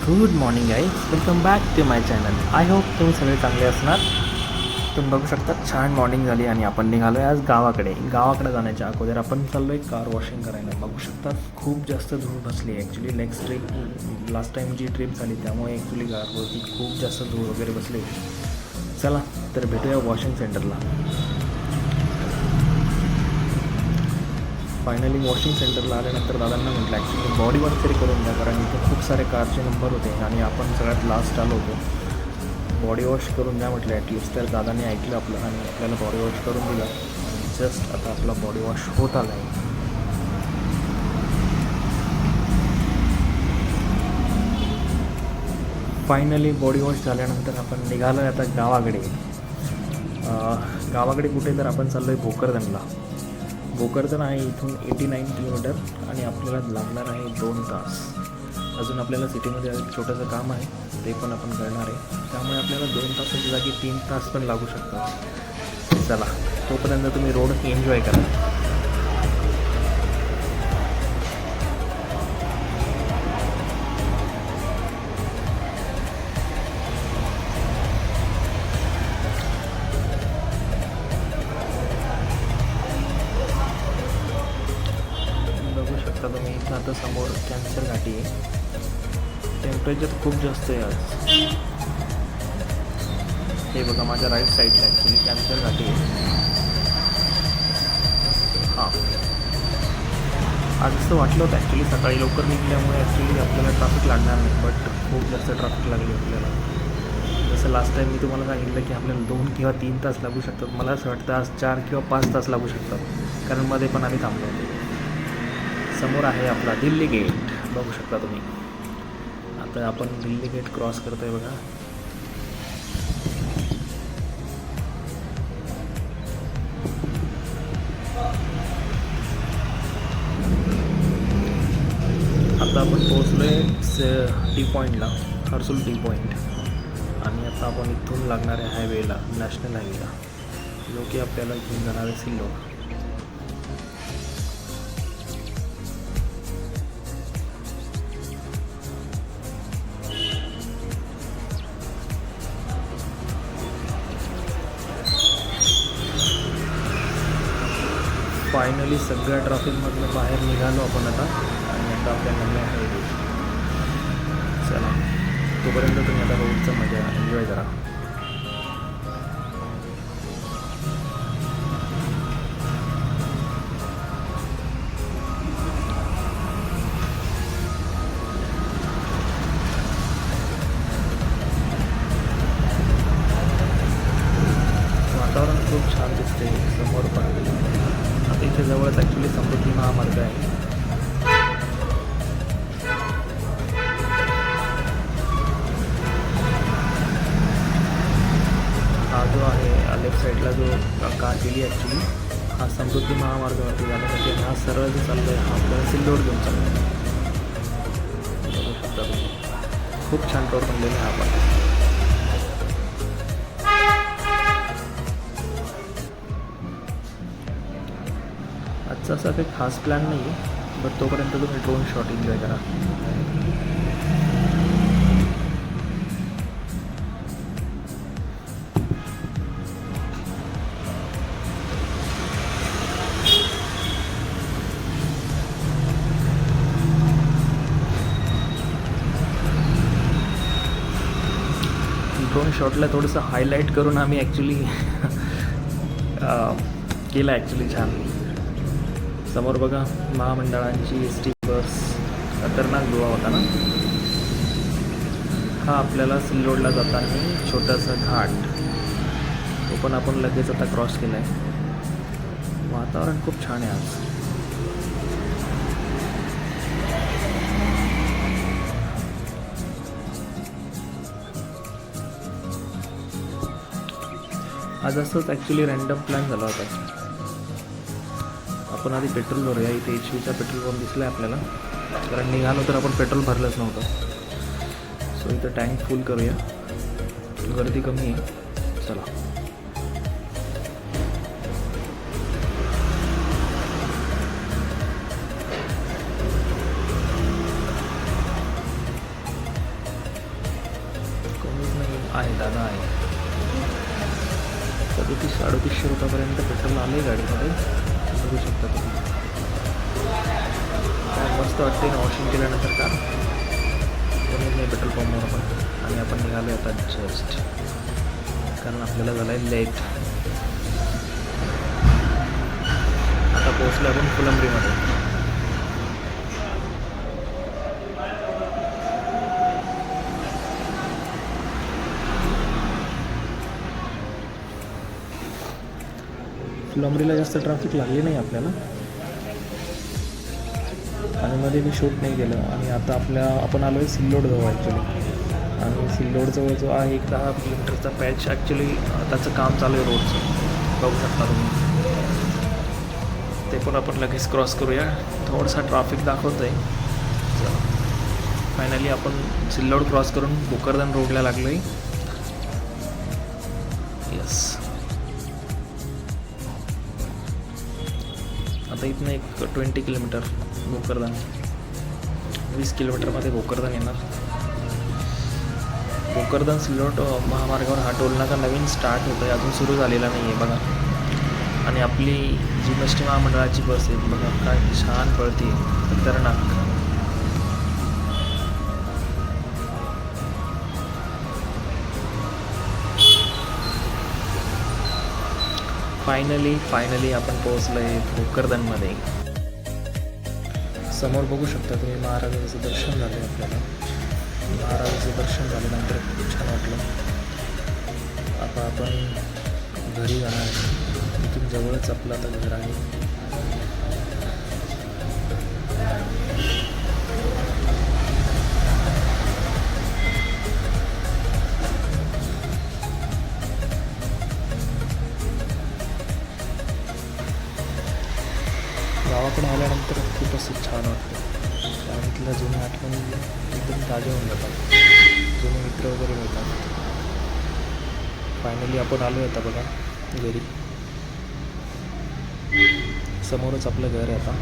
Good morning guys, welcome back to my channel. I hope तुम्ही सगळे चांगले असणार. तुम्ही बघू शकता छान मॉर्निंग झाली आणि आपण निघालो आहे आज गावाकडे जाण्याच्या अगोदर आपण चाललो आहे कार वॉशिंग करायला. बघू शकता खूप जास्त धूळ बसली आहे. Actually next trip last time जी ट्रिप झाली त्यामुळे ॲक्च्युली कारवरती खूप जास्त धूळ वगैरे बसली. चला तर भेटूया वॉशिंग सेंटरला. फायनली वॉशिंग सेंटरला आल्यानंतर दादांना म्हटलं ॲक्च्युली बॉडी वॉश तरी करून द्या, कारण इथे खूप सारे कारचे नंबर होते आणि आपण सगळ्यात लास्ट आलो होतो. बॉडी वॉश करून द्या म्हटलं ॲटलिस्ट. तर दादाने ऐकलं आपलं आणि आपल्याला बॉडी वॉश करून दिला. जस्ट आता आपला बॉडी वॉश होत आला आहे. फायनली बॉडी वॉश झाल्यानंतर आपण निघालो आहे आता गावाकडे. गावाकडे कुठे तर आपण चाललो आहे भोकरदनला. भोकरदन आहे इथून 89 किलोमीटर आणि आपल्याला लागणार आहे 2 तास. अजून आपल्याला सिटीमध्ये एक छोटंसं काम आहे, ते पण आपण करणार आहे. त्यामुळे आपल्याला 2 तासाच्या जागी 3 तास पण लागू शकतात. चला तोपर्यंत तुम्ही रोड एन्जॉय करा. बघू शकता तुम्ही इथं आता समोर कॅन्सर घाटी आहे. टेम्परेचर खूप जास्त आहे आज. हे बघा माझ्या राईट साईडला ॲक्च्युली कॅन्सर घाटी आहे. हां, आज असं वाटलं होतं ॲक्च्युली सकाळी लवकर निघल्यामुळे ॲक्च्युली आपल्याला ट्रॅफिक लागणार नाही, बट खूप जास्त ट्रॅफिक लागली आपल्याला. जसं लास्ट टाईम मी तुम्हाला सांगितलं की आपल्याला 2 किंवा 3 तास लागू शकतात. मला असं वाटतं आज 4 किंवा 5 तास लागू शकतात, कारण मध्ये पण आम्ही थांबलो. समोर आहे आपला दिल्ली गेट, बघू शकता तुम्ही. आता आपण दिल्ली गेट क्रॉस करतो आहे बघा. आता आपण पोहोचलो आहे टी पॉईंटला, हर्सुल टी पॉईंट. आणि आता आपण इथून लागणार आहे हायवेला, नॅशनल हायवेला, जो की आपल्याला घेऊन जाणार आहे सिल्लोड. फायनली सगळ्या ट्रॅफिकमधनं बाहेर निघालो आपण आता. आणि आता आपल्याला नवीन हायवे. चला तोपर्यंत तुम्ही आता रोडचं मजा एन्जॉय करा. वातावरण खूप छान दिसते समोर पण. आता इथे जवळच ॲक्च्युली समृद्धी महामार्ग आहे. हा जो आहे लेफ्ट साईडला जो कार गेली ॲक्च्युली, हा समृद्धी महामार्गावरती जाण्यासाठी. हा सरळ जो चाललो आहे हा आपल्याला सिल्लोड घेऊन चाललो आहे. बघू शकता तुम्ही खूप छान टोर बनलेला आहे आपण. आजचा असा काही खास प्लॅन नाही आहे, बट तोपर्यंत तुम्ही ड्रोन शॉट एन्जॉय करा. ड्रोन शॉटला थोडंसं हायलाईट करून आम्ही ॲक्च्युली केलं ॲक्च्युली छान. समोर बघा महामंडळांची एस टी बस, खतरनाक धुवा होता ना. हा आपल्याला सिल्लोडला जाताना छोटासा घाट, तो पण आपण लगेच आता क्रॉस केला आहे. वातावरण खूप छान आहे आज. आज असंच ॲक्च्युली रँडम प्लॅन झाला होता. आपण आधी पेट्रोल भरूया. इथे HP चा पेट्रोल पंप दिसला आहे आपल्याला, कारण निघालो तर आपण पेट्रोल भरलंच नव्हतं. सो इथं टँक फुल करूया, गर्दी कमी आहे. चला आहे दादा आहे. 3700-3800 रुपयापर्यंत पेट्रोल आलं आहे गाडीमध्ये, बघू शकता तुम्ही. काय मस्त वाटते ना वॉशिंग केल्यानंतर कार. कोणीच नाही पेट्रोल पंपवर पण. आणि आपण निघालो आता जस्ट, कारण आपल्याला झालं आहे लेट. आता पोहोचलो आपण फुलंब्रीमध्ये. फुलंब्रीला जास्त ट्रॅफिक लागली नाही आपल्याला, आणि मध्ये मी शूट नाही केलं. आणि आता आपण आलो आहे सिल्लोडजवळ ॲक्च्युली. आणि सिल्लोडजवळ जो आहे एक 10 किलोमीटरचा पॅच, ॲक्च्युली त्याचं काम चालू आहे रोडचं, बघू शकता तुम्ही. ते पण आपण लगेच क्रॉस करूया. थोडासा ट्रॅफिक दाखवत आहे. फायनली आपण सिल्लोड क्रॉस करून भोकरदन रोडला लागलो आहे. येस, आता इथनं एक 20 किलोमीटर भोकरदन, 20 किलोमीटरमध्ये भोकरदन येणार. भोकरदन सिल्लोड महामार्गावर हा टोल नाका नवीन स्टार्ट होतो आहे, अजून सुरू झालेला नाही आहे बघा. आणि आपली जी एस टी महामंडळाची बस आहे बघा, काय छान पळते, खतरनाक. फायनली आपण पोहोचलो आहे भोकरदनमध्ये. समोर बघू शकता तुम्ही महाराजांचं दर्शन झालं आहे आपल्याला. महाराजांचं दर्शन झाल्यानंतर खूप छान वाटलं. आता आपण घरी जाणार आहे. इथून जवळच आपलं आता घर आहे. गावाकडे आल्यानंतर खूप असं छान वाटतं. गावातल्या जुन्या आठवणी एकदम ताज्या होऊन जातात, जुने मित्र वगैरे मिळतात. फायनली आपण आलो आहे आता बघा घरी. समोरच आपलं घर आहे आता.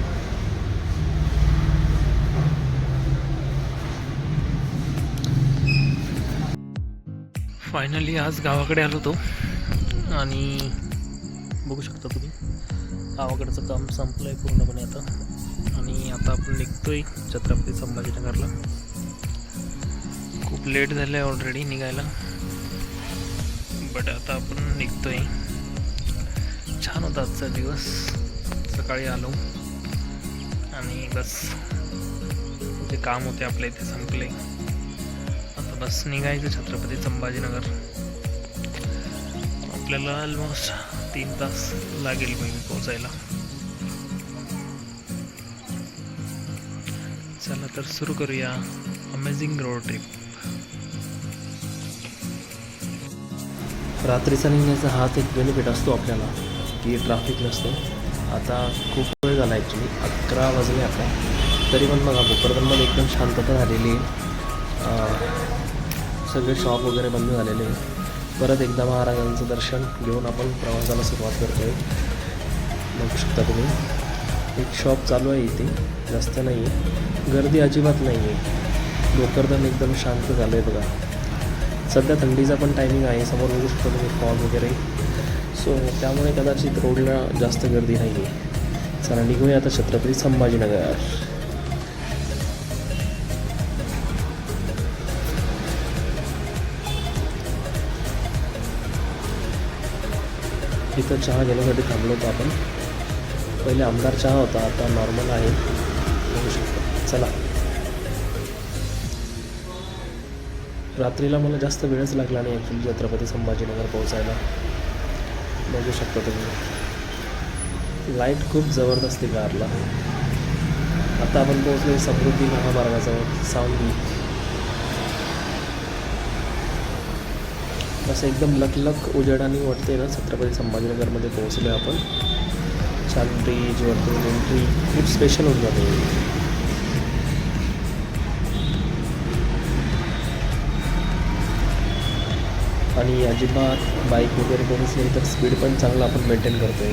फायनली आज गावाकडे आलो होतो, आणि बघू शकता तुम्ही गावाकडचं काम संपलं आहे पूर्णपणे आता. आणि आता आपण निघतोय छत्रपती संभाजीनगरला. खूप लेट झालं आहे ऑलरेडी निघायला, बट आता आपण निघतोय. छान होता आजचा दिवस. सकाळी आलो आणि बस जे काम होते आपल्या इथे संपले. आता बस निघायचं छत्रपती संभाजीनगर. आपल्याला ऑलमोस्ट 3 तास लागेल पोहोचायला. चला तर सुरू करूया अमेझिंग रोड ट्रिप. रात्रीचा निघण्याचा हाच एक बेनिफिट असतो आपल्याला, की ट्रॅफिक नसतं. आता खूप वेळ झाला ॲक्च्युली, 11 वाजले आता, तरी पण बघा भोकरदनमध्ये एकदम शांतता झालेली आहे. सगळे शॉप वगैरे बंद झालेले आहे. परत एकदा महाराजांचं दर्शन घेऊन आपण प्रवासाला सुरुवात करतो आहे. बघू शकता तुम्ही एक शॉप चालू आहे इथे, जास्त नाही आहे, गर्दी अजिबात नाही आहे. भोकरदन एकदम शांत झालं आहे बघा. सध्या थंडीचा पण टायमिंग आहे. समोर बघू शकता तुम्ही फॉग वगैरे, सो त्यामुळे कदाचित रोडला जास्त गर्दी नाही आहे. चला निघूया आता छत्रपती संभाजीनगर. इथं चहा घेण्यासाठी थांबलो होतो आपण. पहिले आमदार चहा होता, आता नॉर्मल आहे, बघू शकतो. चला, रात्रीला मला जास्त वेळच लागला नाही ॲक्च्युली छत्रपती संभाजीनगर पोहोचायला. बघू शकता तुम्ही लाईट खूप जबरदस्त आहे कारला. आता आपण पोहोचलो समृद्धी महामार्गाजवळ सांगली. असं एकदम लखलख उजेडाने वाटते ना छत्रपती संभाजीनगरमध्ये पोहोचलो आपण. छान ब्रिज वरतून एंट्री खूप स्पेशल होऊन जाते. आणि अजिबात बाईक वगैरे कोणीच नाही, तर स्पीड पण चांगला आपण मेंटेन करतो आहे.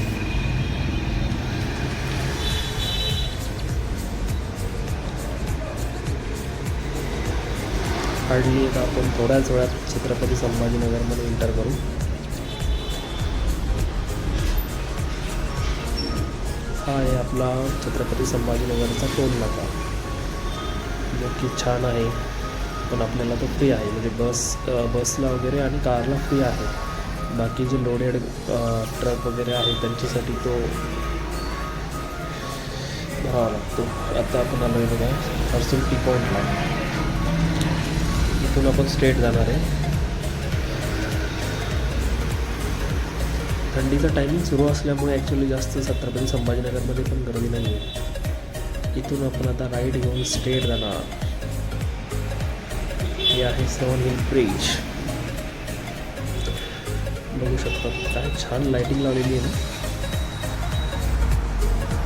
हार्डली आता आपण थोड्याच वेळात छत्रपती संभाजीनगरमध्ये एंटर करू. हा आहे आपला छत्रपती संभाजीनगरचा टोल नाका, जो की छान आहे. पण आपल्याला तो फ्री आहे, म्हणजे बसला वगैरे आणि कारला फ्री आहे. बाकी जे लोडेड ट्रक वगैरे आहे त्यांच्यासाठी तो भरावा लागतो. आता आपण आलो आहे बघा हर्सूल टी पॉईंटला. इथून आपण स्ट्रेट जाणार आहे. थंडीचा टायमिंग सुरू असल्यामुळे ॲक्च्युली जास्त छत्रपती संभाजीनगरमध्ये पण गर्दी नाही आहे. इथून आपण आता राईट घेऊन स्ट्रेट जाणार. हे आहे 7 हिल ब्रिज. बघू शकता काय छान लाईटिंग लावलेली आहे ना,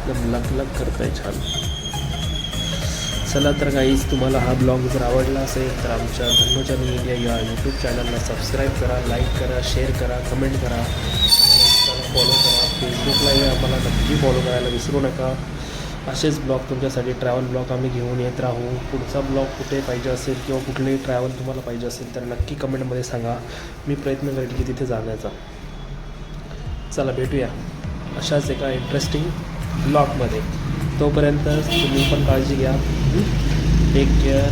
एकदम लक करत आहे छान. चला तर गाईज, तुम्हाला हा ब्लॉग जर आवडला असेल तर आमच्या धन्नो इंडिया या यूट्यूब चॅनलला सबस्क्राईब करा, लाईक करा, शेअर करा, कमेंट करा, फॉलो करा. फेसबुकलाही आम्हाला नक्की फॉलो करायला विसरू नका. असेच ब्लॉग तुमच्यासाठी ट्रॅव्हल ब्लॉग आम्ही घेऊन येत राहू. पुढचा ब्लॉग कुठे पाहिजे असेल किंवा कुठलेही ट्रॅव्हल तुम्हाला पाहिजे असेल तर नक्की कमेंटमध्ये सांगा. मी प्रयत्न करेन की तिथे जाण्याचा. चला भेटूया अशाच एका इंटरेस्टिंग ब्लॉगमध्ये. तोपर्यंत तुम्ही पण काळजी घ्या. Take care.